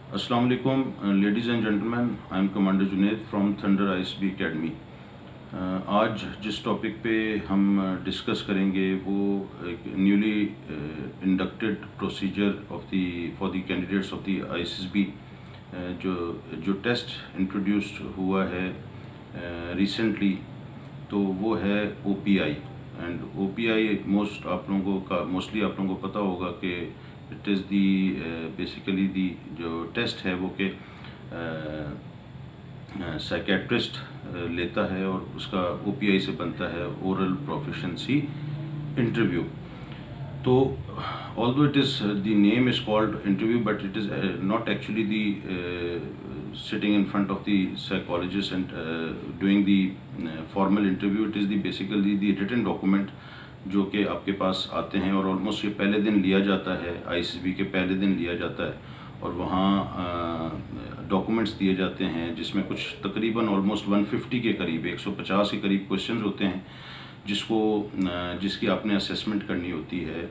अस्सलाम वालेकुम ladies and gentleman, I am commander Junaid from thunder ISB academy. आज जिस टॉपिक पे हम डिस्कस करेंगे वो एक newly inducted procedure for the candidates of the ISB, जो जो टेस्ट इंट्रोड्यूस्ड हुआ है रिसेंटली, तो वो है ओपीआई। एंड ओपीआई मोस्टली आप लोगों को पता होगा कि it is the basically the जो टेस्ट है वो कि साइकेट्रिस्ट लेता है और उसका ओपीआई से बनता है ओरल प्रोफिशिएंसी इंटरव्यू। तो although it is the name is called interview, but it is not actually the sitting in front of the psychologist and doing the formal interview. It is the basically the written document जो कि आपके पास आते हैं और almost ये पहले दिन लिया जाता है, आईएसबी के पहले दिन लिया जाता है और वहाँ डॉक्यूमेंट्स दिए जाते हैं जिसमें कुछ तकरीबन ऑलमोस्ट 150 के करीब 150 के करीब क्वेश्चंस होते हैं जिसकी आपने असेसमेंट करनी होती है,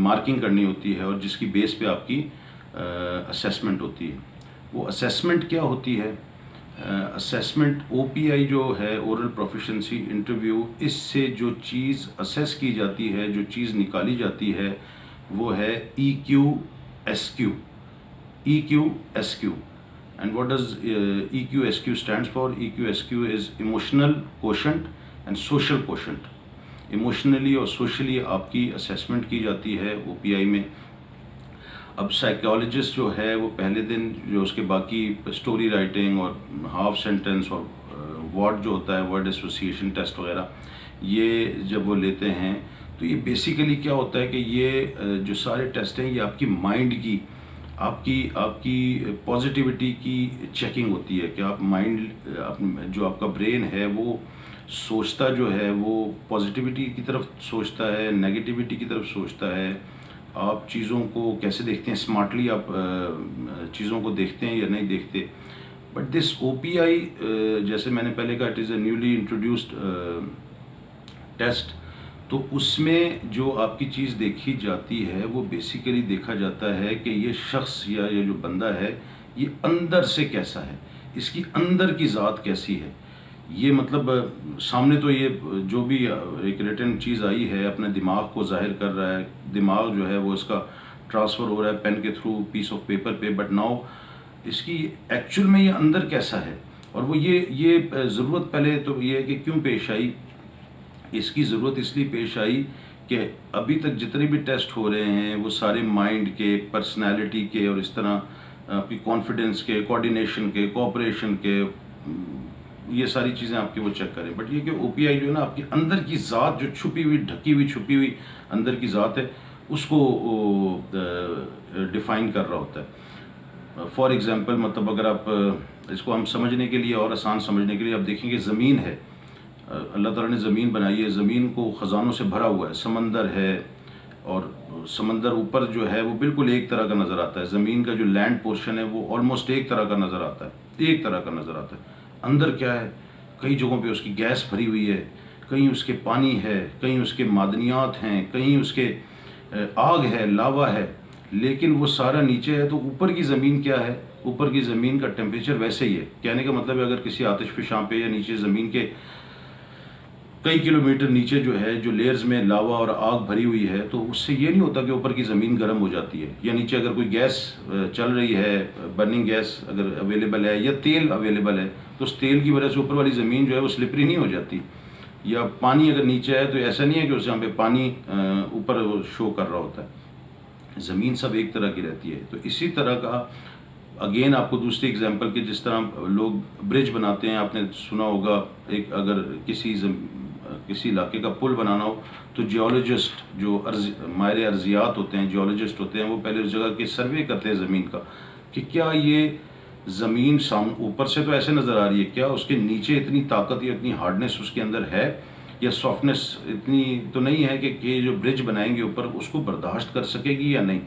मार्किंग करनी होती है और जिसकी बेस पे आपकी असेसमेंट होती है। वो असेसमेंट क्या होती है? असेसमेंट ओपीआई जो है ओरल प्रोफिशिएंसी इंटरव्यू, इससे जो चीज़ असेस की जाती है, जो चीज़ निकाली जाती है वो है EQ-SQ। EQ-SQ and what does EQ-SQ stands for? EQ-SQ is emotional quotient and social quotient। Emotionally और सोशली आपकी असेसमेंट की जाती है ओपीआई में। अब साइकोलॉजिस्ट जो है वो पहले दिन जो उसके बाकी स्टोरी राइटिंग और हाफ सेंटेंस और वर्ड जो होता है वर्ड एसोसिएशन टेस्ट वगैरह, ये जब वो लेते हैं तो ये बेसिकली क्या होता है कि ये जो सारे टेस्ट हैं ये आपकी माइंड की आपकी पॉजिटिविटी की चेकिंग होती है कि आप माइंड जो आपका ब्रेन है वो सोचता जो है वो पॉजिटिविटी की तरफ सोचता है, नेगेटिविटी की तरफ सोचता है। आप चीज़ों को कैसे देखते हैं, स्मार्टली आप चीज़ों को देखते हैं या नहीं देखते। बट दिस ओपीआई, जैसे मैंने पहले कहा, it is a newly introduced test. तो उसमें जो आपकी चीज़ देखी जाती है वो बेसिकली देखा जाता है कि ये शख्स या ये जो बंदा है ये अंदर से कैसा है, इसकी अंदर की ज़ात कैसी है। ये मतलब सामने तो ये जो भी एक रिटन चीज़ आई है अपने दिमाग को जाहिर कर रहा है, दिमाग जो है वो इसका ट्रांसफ़र हो रहा है पेन के थ्रू पीस ऑफ पेपर पे, बट नाउ इसकी एक्चुअल में ये अंदर कैसा है। और वो ये ज़रूरत पहले तो ये है कि क्यों पेश आई। इसकी ज़रूरत इसलिए पेश आई कि अभी तक जितने भी टेस्ट हो रहे हैं वो सारे माइंड के, पर्सनैलिटी के और इस तरह आपकी कॉन्फिडेंस के, कोऑर्डिनेशन के, कोऑपरेशन के, ये सारी चीज़ें आपकी वो चेक करें। बट ये कि ओपीआई जो है ना आपकी अंदर की ज़ात, जो छुपी हुई, ढकी हुई, छुपी हुई अंदर की ज़ात है, उसको डिफ़ाइन कर रहा होता है। फॉर एग्ज़ाम्पल, मतलब अगर आप इसको हम समझने के लिए और आसान समझने के लिए आप देखेंगे ज़मीन है, अल्लाह ताला ने ज़मीन बनाई है, ज़मीन को ख़जानों से भरा हुआ है, समंदर है और समंदर ऊपर जो है वो बिल्कुल एक तरह का नज़र आता है। ज़मीन का जो लैंड पोर्शन है वो ऑलमोस्ट एक तरह का नज़र आता है, एक तरह का नज़र आता है। अंदर क्या है, कई जगहों पे उसकी गैस भरी हुई है, कहीं उसके पानी है, कहीं उसके मादनियात हैं, कहीं उसके आग है, लावा है, लेकिन वो सारा नीचे है। तो ऊपर की ज़मीन क्या है, ऊपर की ज़मीन का टेम्परेचर वैसे ही है। कहने का मतलब है अगर किसी आतिशफ़शां पे या नीचे ज़मीन के कई किलोमीटर नीचे जो है, जो लेयर्स में लावा और आग भरी हुई है, तो उससे ये नहीं होता कि ऊपर की ज़मीन गर्म हो जाती है, या नीचे अगर कोई गैस चल रही है, बर्निंग गैस अगर अवेलेबल है या तेल अवेलेबल है, तो उस तेल की वजह से ऊपर वाली ज़मीन जो है वो स्लिपरी नहीं हो जाती। या पानी अगर नीचे है तो ऐसा नहीं है कि उस यहाँ पे पानी ऊपर शो कर रहा होता है। ज़मीन सब एक तरह की रहती है। तो इसी तरह का अगेन आपको दूसरी एग्जांपल के, जिस तरह लोग ब्रिज बनाते हैं, आपने सुना होगा, एक अगर किसी इलाके का पुल बनाना हो तो जियोलॉजिस्ट जो माहिर अर्जियात होते हैं, जियोलॉजिस्ट होते हैं, वो पहले उस जगह के सर्वे करते हैं ज़मीन का कि क्या ये ज़मीन ऊपर से तो ऐसे नज़र आ रही है, क्या उसके नीचे इतनी ताकत या इतनी हार्डनेस उसके अंदर है, या सॉफ्टनेस इतनी तो नहीं है कि जो ब्रिज बनाएंगे ऊपर उसको बर्दाश्त कर सकेगी या नहीं।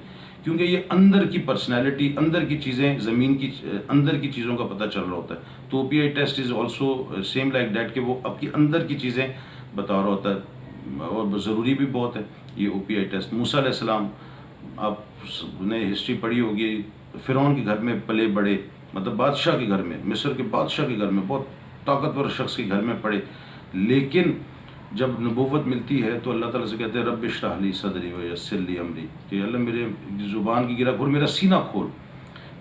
क्योंकि ये अंदर की पर्सनैलिटी, अंदर की चीज़ें, ज़मीन की अंदर की चीज़ों का पता चल रहा होता है। तो OPI test is also same like that कि वो आपकी अंदर की चीज़ें बता रहा होता है और ज़रूरी भी बहुत है ये ओपीआई टेस्ट। मूसा अलैहिस्सलाम, आपने हिस्ट्री पढ़ी होगी, फ़िरौन के घर में पले बड़े, मतलब बादशाह के घर में, मिस्र के बादशाह के घर में, बहुत ताकतवर शख्स के घर में पड़े, लेकिन जब नबूवत मिलती है तो अल्लाह ताला से कहते हैं रब इश्रह ली सदरी व यस्सिर ली अमरी, कि अल्लाह मेरे ज़ुबान की गिरा खोल, मेरा सीना खोल,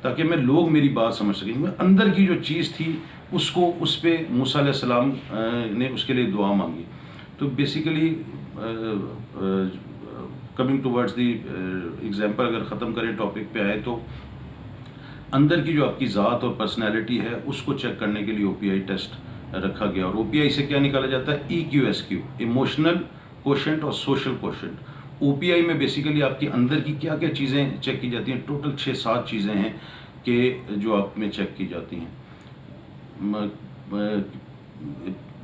ताकि मैं लोग मेरी बात समझ सकें। मैं अंदर की जो चीज़ थी उसको, उस पर मूसा अलैहिस्सलाम ने उसके लिए दुआ मांगी। तो basically coming towards the example, अगर ख़त्म करें टॉपिक पे आए, तो अंदर की जो आपकी ज़ात और पर्सनैलिटी है उसको चेक करने के लिए OPI टेस्ट रखा गया। और OPI से क्या निकाला जाता है? EQ, इमोशनल क्वोशेंट और सोशल क्वोशेंट। OPI में बेसिकली आपकी अंदर की क्या क्या चीज़ें चेक की जाती हैं, टोटल 6-7 चीज़ें हैं कि जो आप में चेक की जाती हैं।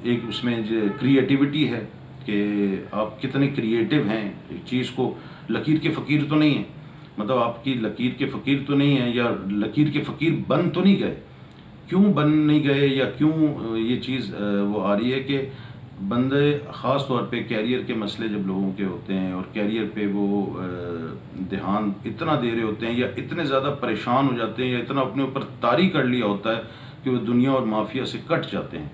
एक उसमें जो क्रिएटिविटी है कि आप कितने क्रिएटिव हैं, एक चीज़ को लकीर के फ़कीर तो नहीं है, मतलब आपकी लकीर के फ़कीर तो नहीं है, या लकीर के फ़कीर बन तो नहीं गए। क्यों बन नहीं गए, या क्यों ये चीज़ वो आ रही है कि बंदे ख़ास तौर पे कैरियर के मसले जब लोगों के होते हैं और कैरियर पे वो ध्यान इतना दे रहे होते हैं, या इतने ज़्यादा परेशान हो जाते हैं, या इतना अपने ऊपर तारी कर लिया होता है कि वो दुनिया और माफिया से कट जाते हैं,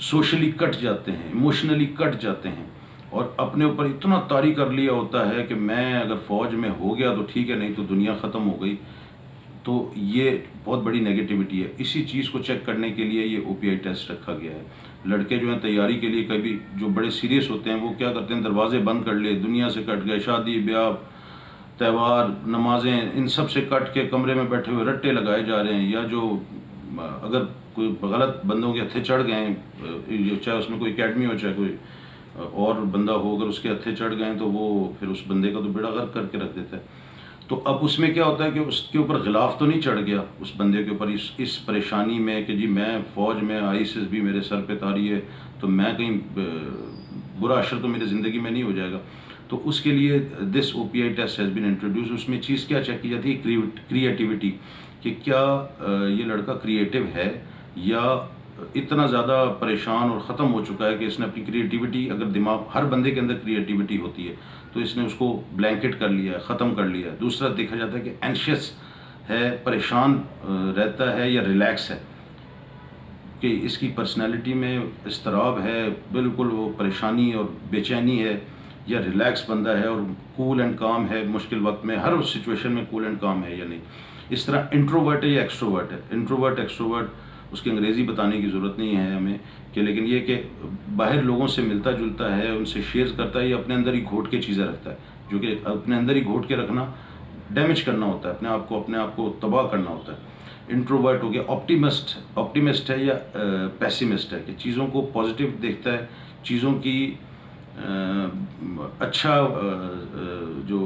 सोशली कट जाते हैं, इमोशनली कट जाते हैं, और अपने ऊपर इतना तारी कर लिया होता है कि मैं अगर फ़ौज में हो गया तो ठीक है, नहीं तो दुनिया ख़त्म हो गई। तो ये बहुत बड़ी नेगेटिविटी है। इसी चीज़ को चेक करने के लिए ये OPI टेस्ट रखा गया है। लड़के जो हैं तैयारी के लिए, कभी जो बड़े सीरियस होते हैं वो क्या करते हैं, दरवाजे बंद कर लिए, दुनिया से कट गए, शादी ब्याह त्यौहार नमाजें इन सब से कट के कमरे में बैठे हुए रट्टे लगाए जा रहे हैं, या जो अगर कोई गलत बंदों के हत्थे चढ़ गए हैं, चाहे उसमें कोई एकेडमी हो चाहे कोई और बंदा हो, अगर उसके हत्थे चढ़ गए तो वो फिर उस बंदे का तो बेड़ा गर्क करके रख देता है। तो अब उसमें क्या होता है कि उसके ऊपर गिलाफ तो नहीं चढ़ गया उस बंदे के ऊपर इस परेशानी में कि जी मैं फ़ौज में, ISIS भी मेरे सर पे तारी है, तो मैं कहीं बुरा असर तो मेरी ज़िंदगी में नहीं हो जाएगा। तो उसके लिए this OPI test has been introduce. उसमें चीज़ क्या चेक की जाती है? क्रिएटिविटी, कि क्या ये लड़का क्रिएटिव है, या इतना ज़्यादा परेशान और ख़त्म हो चुका है कि इसने अपनी क्रिएटिविटी, अगर दिमाग, हर बंदे के अंदर क्रिएटिविटी होती है, तो इसने उसको ब्लैंकेट कर लिया है, ख़त्म कर लिया है। दूसरा देखा जाता है कि एंशियस है, परेशान रहता है, या रिलैक्स है, कि इसकी पर्सनैलिटी में इस्तराब है, बिल्कुल वो परेशानी और बेचैनी है, या रिलैक्स बंदा है और कूल एंड काम है, मुश्किल वक्त में हर उस सिचुएशन में कूल एंड काम है या नहीं। इस तरह इंट्रोवर्ट है या एक्सट्रोवर्ट है। इंट्रोवर्ट एक्सट्रोवर्ट उसकी अंग्रेज़ी बताने की ज़रूरत नहीं है हमें, कि लेकिन ये कि बाहर लोगों से मिलता जुलता है, उनसे शेयर करता है, या अपने अंदर ही घोट के चीज़ें रखता है, जो कि अपने अंदर ही घोट के रखना डैमेज करना होता है, अपने आप को तबाह करना होता है। इंट्रोवर्ट हो गया। ऑप्टिमिस्ट है या पेसिमिस्ट है, कि चीज़ों को पॉजिटिव देखता है, चीज़ों की अच्छा जो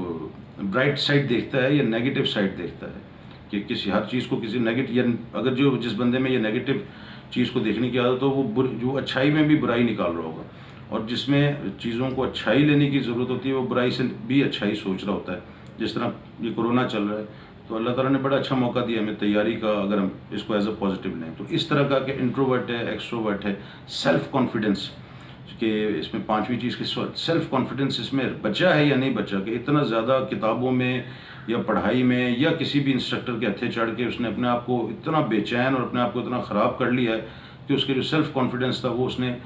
ब्राइट साइड देखता है, या नेगेटिव साइड देखता है, कि किसी हर चीज़ को किसी नेगेटिव, या अगर जो जिस बंदे में ये नेगेटिव चीज़ को देखने की आदत हो, वो जो अच्छाई में भी बुराई निकाल रहा होगा, और जिसमें चीज़ों को अच्छाई लेने की ज़रूरत होती है वो बुराई से भी अच्छाई सोच रहा होता है। जिस तरह ये कोरोना चल रहा है, तो अल्लाह ताला ने बड़ा अच्छा मौका दिया हमें तैयारी का, अगर हम इसको एज अ पॉजिटिव लें। तो इस तरह का कि इंट्रोवर्ट है, एक्सट्रोवर्ट है। सेल्फ कॉन्फिडेंस, कि इसमें पांचवी चीज़ की सेल्फ कॉन्फिडेंस इसमें बचा है या नहीं बचा, कि इतना ज़्यादा किताबों में या पढ़ाई में या किसी भी इंस्ट्रक्टर के हत्थे चढ़ के उसने अपने आप को इतना बेचैन और अपने आप को इतना ख़राब कर लिया है कि उसके जो सेल्फ कॉन्फिडेंस था वो उसने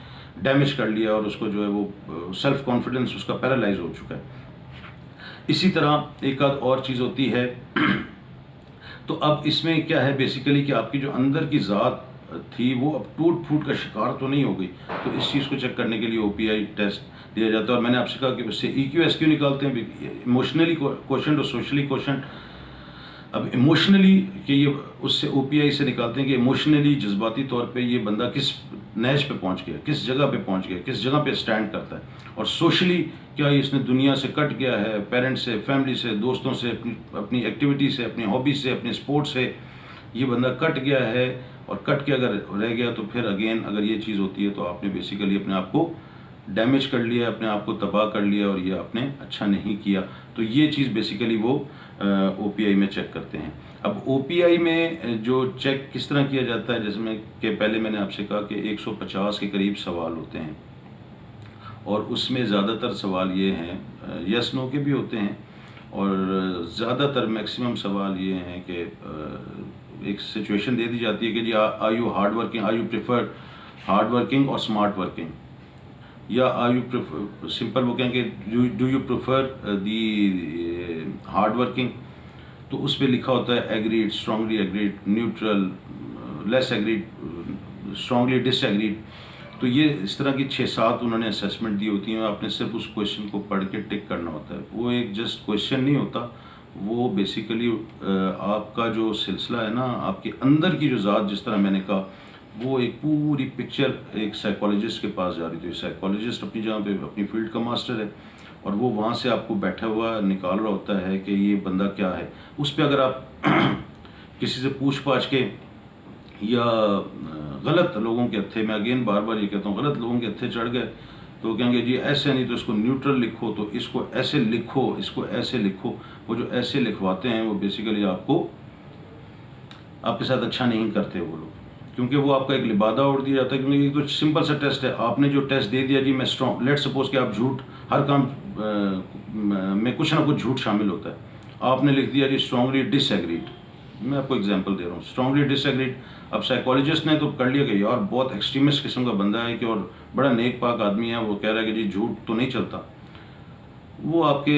डैमेज कर लिया, और उसको जो है वो सेल्फ कॉन्फिडेंस उसका पैरालाइज हो चुका है। इसी तरह एक आध और चीज़ होती है। तो अब इसमें क्या है बेसिकली, कि आपकी जो अंदर की ज़ात थी वो अब टूट फूट का शिकार तो नहीं हो गई। तो इस चीज़ को चेक करने के लिए OPI टेस्ट दिया जाता है। और मैंने आपसे कहा कि उससे EQ SQ निकालते हैं, इमोशनली क्वोशेंट और सोशली क्वोशेंट। अब इमोशनली कि ये उससे OPI से निकालते हैं कि इमोशनली जज्बाती तौर पे ये बंदा किस नहज पे पहुंच गया, किस जगह पे पहुंच गया, किस जगह पे स्टैंड करता है। और सोशली क्या इसने दुनिया से कट गया है, पेरेंट्स से, फैमिली से, दोस्तों से, अपनी एक्टिविटी से, अपनी हॉबी से, अपने स्पोर्ट्स से, ये बंदा कट गया है। और कट के अगर रह गया तो फिर अगेन अगर ये चीज़ होती है तो आपने बेसिकली अपने आप को डैमेज कर लिया, अपने आप को तबाह कर लिया, और ये आपने अच्छा नहीं किया। तो ये चीज़ बेसिकली वो OPI में चेक करते हैं। अब OPI में जो चेक किस तरह किया जाता है, जैसे मैं कि पहले मैंने आपसे कहा कि 150 के करीब सवाल होते हैं, और उसमें ज़्यादातर सवाल ये हैं, यस नो के भी होते हैं और ज़्यादातर मैक्सिमम सवाल ये हैं कि एक सिचुएशन दे दी जाती है कि जी are you hard working, are you prefer hard working और स्मार्ट वर्किंग, या आर यू प्रेफर सिंपल वो कहेंगे do you prefer the hard working, तो उस पर लिखा होता है agreed, strongly agreed, neutral, less agreed, strongly disagreed. तो ये इस तरह की 6-7 उन्होंने असेसमेंट दी होती हैं, आपने सिर्फ उस क्वेश्चन को पढ़ के टिक करना होता है। वो एक जस्ट क्वेश्चन नहीं होता, वो बेसिकली आपका जो सिलसिला है ना, आपके अंदर की जो ज़ात, जिस तरह मैंने कहा, वो एक पूरी पिक्चर एक साइकोलॉजिस्ट के पास जा रही थी। साइकोलॉजिस्ट अपनी जगह पे अपनी फील्ड का मास्टर है, और वो वहाँ से आपको बैठा हुआ निकाल रहा होता है कि ये बंदा क्या है। उस पर अगर आप किसी से पूछ पाछ के या गलत लोगों के हत्थे, मैं अगेन बार बार ये कहता हूँ, गलत लोगों के हत्थे चढ़ गए तो वो कहेंगे जी ऐसे नहीं, तो इसको न्यूट्रल लिखो, तो इसको ऐसे लिखो, इसको ऐसे लिखो। वो जो ऐसे लिखवाते हैं वो बेसिकली आपके साथ अच्छा नहीं करते वो लोग, क्योंकि वो आपका एक लिबादा उड़ दिया जाता है। क्योंकि ये तो सिंपल सा टेस्ट है, आपने जो टेस्ट दे दिया जी मैं स्ट्रॉन्ग, लेट सपोज कि आप झूठ, हर काम में कुछ ना कुछ झूठ शामिल होता है, आपने लिख दिया जी स्ट्रांगली डिसएग्रीड। मैं आपको एग्जांपल दे रहा हूँ, स्ट्रांगली डिसएग्रीड। अब साइकोलॉजिस्ट ने तो कर लिया कि यार बहुत एक्सट्रीमिस्ट किस्म का बंदा है कि, और बड़ा नेक पाक आदमी है, वो कह रहा है कि जी झूठ तो नहीं चलता। वो आपके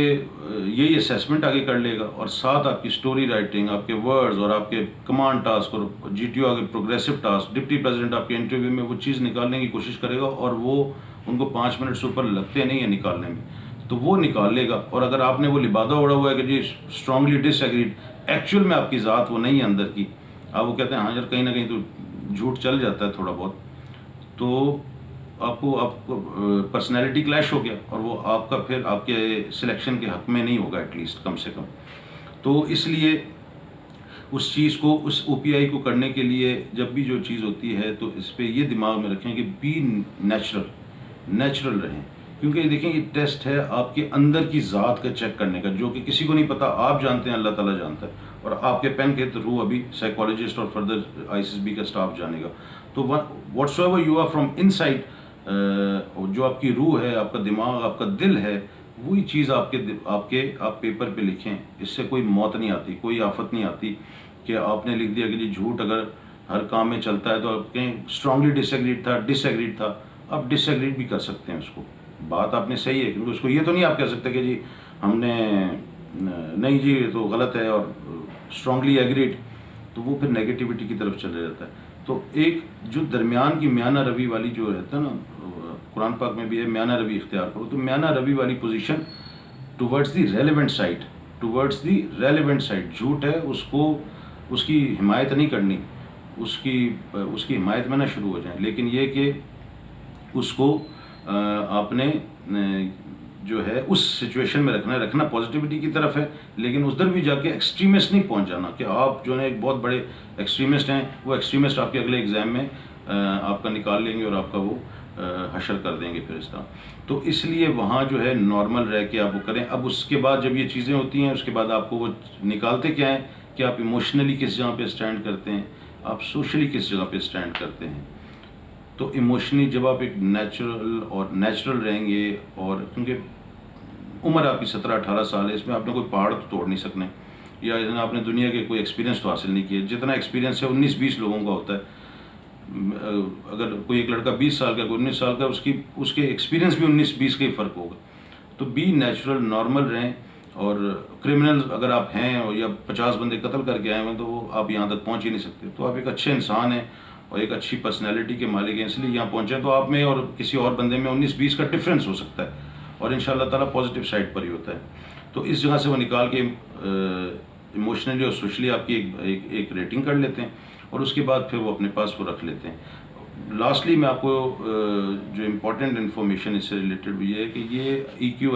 यही असेसमेंट आगे कर लेगा, और साथ आपकी स्टोरी राइटिंग, आपके वर्ड्स और आपके कमांड टास्क और जीटीओ आगे प्रोग्रेसिव टास्क, डिप्टी प्रेसिडेंट आपके इंटरव्यू में वो चीज़ निकालने की कोशिश करेगा, और वो उनको 5 मिनट से ऊपर लगते नहीं है निकालने में, तो वो निकाल लेगा। और अगर आपने वो लिबादा उड़ा हुआ है कि जी स्ट्रांगली डिसएग्रीड, एक्चुअल में आपकी ज़ात वो नहीं है अंदर की, आप वो कहते हैं हाँ यार कहीं ना कहीं तो झूठ चल जाता है थोड़ा बहुत, तो आपको पर्सनैलिटी क्लैश हो गया, और वो आपका फिर आपके सिलेक्शन के हक में नहीं होगा एटलीस्ट, कम से कम। तो इसलिए उस चीज़ को, उस ओपीआई को करने के लिए जब भी जो चीज़ होती है, तो इस पर ये दिमाग में रखें कि बी नेचुरल रहें। क्योंकि देखिए ये टेस्ट है आपके अंदर की ज़ात का चेक करने का, जो कि किसी को नहीं पता, आप जानते हैं, अल्लाह ताला जानता है, और आपके पेन के थ्रू अभी साइकोलॉजिस्ट और फर्दर आईसीएसबी का स्टाफ जानेगा। तो whatsoever you are from inside, जो आपकी रूह है, आपका दिमाग, आपका दिल है, वही चीज़ आप पेपर पे लिखें। इससे कोई मौत नहीं आती, कोई आफत नहीं आती कि आपने लिख दिया कि जी झूठ अगर हर काम में चलता है, तो आप कहें स्ट्रांगली डिसएग्रीड था, आप डिसएग्रीड भी कर सकते हैं उसको। बात आपने सही है, क्योंकि उसको ये तो नहीं आप कह सकते कि जी हमने नहीं जी ये तो गलत है, और स्ट्रांगली एग्रीड, तो वो फिर नेगेटिविटी की तरफ चले जाता है। तो एक जो दरमियान की म्याना रवि वाली जो रहता है ना, कुरान पाक में भी है म्याना रवि इख्तियार करो, तो म्याना रवि वाली position towards the relevant side, झूठ है उसको, उसकी हिमायत नहीं करनी, उसकी हिमायत में ना शुरू हो जाए, लेकिन ये कि उसको आपने जो है उस सिचुएशन में रखना पॉजिटिविटी की तरफ है, लेकिन उधर भी जाके एक्सट्रीमिस्ट नहीं पहुंच जाना कि आप जो है एक बहुत बड़े एक्सट्रीमिस्ट हैं, वो एक्सट्रीमिस्ट आपके अगले एग्ज़ाम में आपका निकाल लेंगे और आपका वो हशर कर देंगे फिर इस तरह। तो इसलिए वहाँ जो है नॉर्मल रह के आप वो करें। अब उसके बाद जब ये चीज़ें होती हैं, उसके बाद आपको वो निकालते क्या है कि आप इमोशनली किस जगह पे स्टैंड करते हैं, आप सोशली किस जगह पे स्टैंड करते हैं। तो इमोशनली जब आप एक नेचुरल रहेंगे, और क्योंकि उम्र आपकी 17-18 साल है, इसमें आपने कोई पहाड़ तो तोड़ नहीं सकने, या आपने दुनिया के कोई एक्सपीरियंस तो हासिल नहीं किया। जितना एक्सपीरियंस है 19-20 लोगों का होता है। अगर कोई एक लड़का 20 साल का, कोई 19 साल का, उसके एक्सपीरियंस भी 19-20 का ही फ़र्क होगा। तो बी नेचुरल, नॉर्मल रहें। और क्रिमिनल अगर आप हैं और या 50 बंदे कत्ल करके आए हैं, तो वो आप यहाँ तक पहुँच ही नहीं सकते। तो आप एक अच्छे इंसान हैं और एक अच्छी पर्सनैलिटी के मालिक हैं, इसलिए यहाँ पहुँचे। तो आप में और किसी और बंदे में 19-20 का डिफरेंस हो सकता है, और इंशाअल्लाह ताला पॉजिटिव साइड पर ही होता है। तो इस जगह से वो निकाल के इमोशनली और सोशली आपकी एक रेटिंग कर लेते हैं, और उसके बाद फिर वो अपने पास वो रख लेते हैं। लास्टली मैं आपको जो इम्पोर्टेंट इन्फॉर्मेशन इससे रिलेटेड ये है कि ये EQ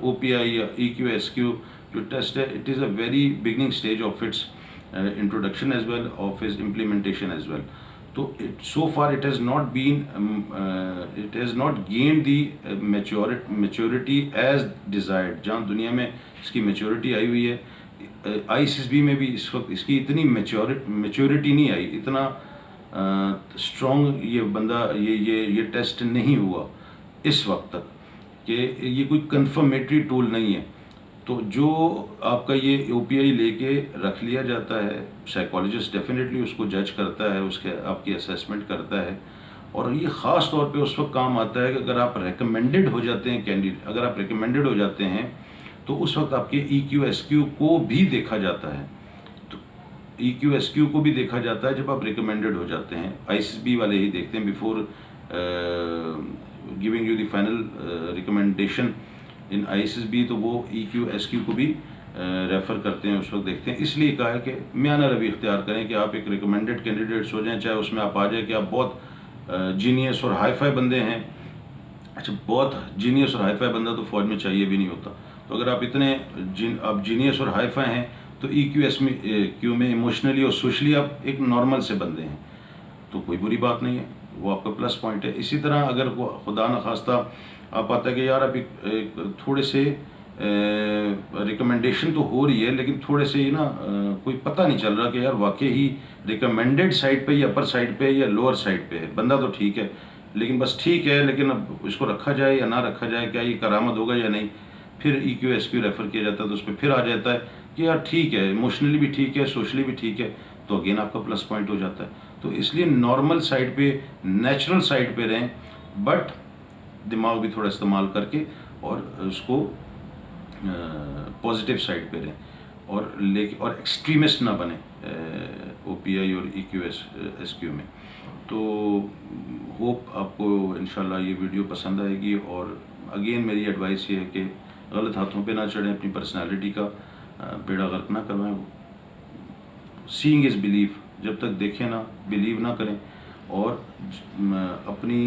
OPI या EQ SQ जो टेस्ट है, it is a very beginning stage of its introduction as well, of its implementation as well. तो so far it has not gained the maturity as desired। जहाँ दुनिया में इसकी maturity आई हुई है, ICSB में भी इस वक्त इसकी इतनी मेच्योरिटी नहीं आई, इतना स्ट्रॉन्ग ये बंदा ये टेस्ट नहीं हुआ इस वक्त तक, कि ये कोई कंफर्मेटरी टूल नहीं है। तो जो आपका ये OPI लेके रख लिया जाता है, साइकोलॉजिस्ट डेफिनेटली उसको जज करता है, उसके आपकी असेसमेंट करता है, और ये ख़ास तौर पे उस वक्त काम आता है कि अगर आप रिकमेंडेड हो जाते हैं कैंडिडेट, अगर आप रिकमेंडेड हो जाते हैं तो उस वक्त आपके EQ SQ को भी देखा जाता है। तो EQ SQ को भी देखा जाता है जब आप रिकमेंडेड हो जाते हैं। ISSB वाले ही देखते हैं before giving you the final recommendation in ISSB, तो वो EQ SQ को भी रेफ़र करते हैं, उस वक्त देखते हैं। इसलिए कहा है कि म्याना रवि इख्तियार करें कि आप एक रिकमेंडेड कैंडिडेट्स हो जाएं, चाहे उसमें आप आ जाए कि आप बहुत जीनियस और हाई-फाई बंदे हैं। अच्छा, बहुत जीनियस और हाई-फाई बंदा तो फ़ौज में चाहिए भी नहीं होता। तो अगर आप इतने आप जीनियस और हाई-फाई हैं तो EQ SQ में इमोशनली और सोशली आप एक नॉर्मल से बंदे हैं, तो कोई बुरी बात नहीं है, वो आपका प्लस पॉइंट है। इसी तरह अगर वो खुदा न खास्ता आप आता है कि यार अब एक थोड़े से रिकमेंडेशन तो हो रही है लेकिन थोड़े से ही ना कोई पता नहीं चल रहा कि यार वाकई ही रिकमेंडेड साइड पे या अपर साइड पे या लोअर साइड पे है, बंदा तो ठीक है लेकिन बस ठीक है, लेकिन अब इसको रखा जाए या ना रखा जाए, क्या ये करामत होगा या नहीं, फिर EQ SQ रेफ़र किया जाता है। तो उस पर फिर आ जाता है कि यार ठीक है, इमोशनली भी ठीक है, सोशली भी ठीक है, तो अगेन आपका प्लस पॉइंट हो जाता है। तो इसलिए नॉर्मल साइड पे, नेचुरल साइड पे रहें, बट दिमाग भी थोड़ा इस्तेमाल करके और उसको पॉजिटिव साइड पे रहें, और एक्सट्रीमिस्ट ना बने OPI और EQ SQ में। तो होप आपको इंशाल्लाह ये वीडियो पसंद आएगी। और अगेन मेरी एडवाइस ये है कि गलत हाथों पे ना चढ़ें, अपनी पर्सनालिटी का बेड़ा गर्क ना करवाएं। सीइंग इज़ बिलीव, जब तक देखें ना बिलीव ना करें, और अपनी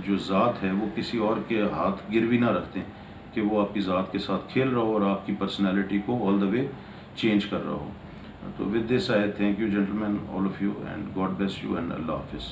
जो ज़ात है वो किसी और के हाथ गिरवी ना रखते हैं कि वो आपकी ज़ात के साथ खेल रहा हो और आपकी पर्सनालिटी को ऑल द वे चेंज कर रहा हो। तो with this I thank you gentleman, all of you, and God bless you, and अल्लाह हाफिज़।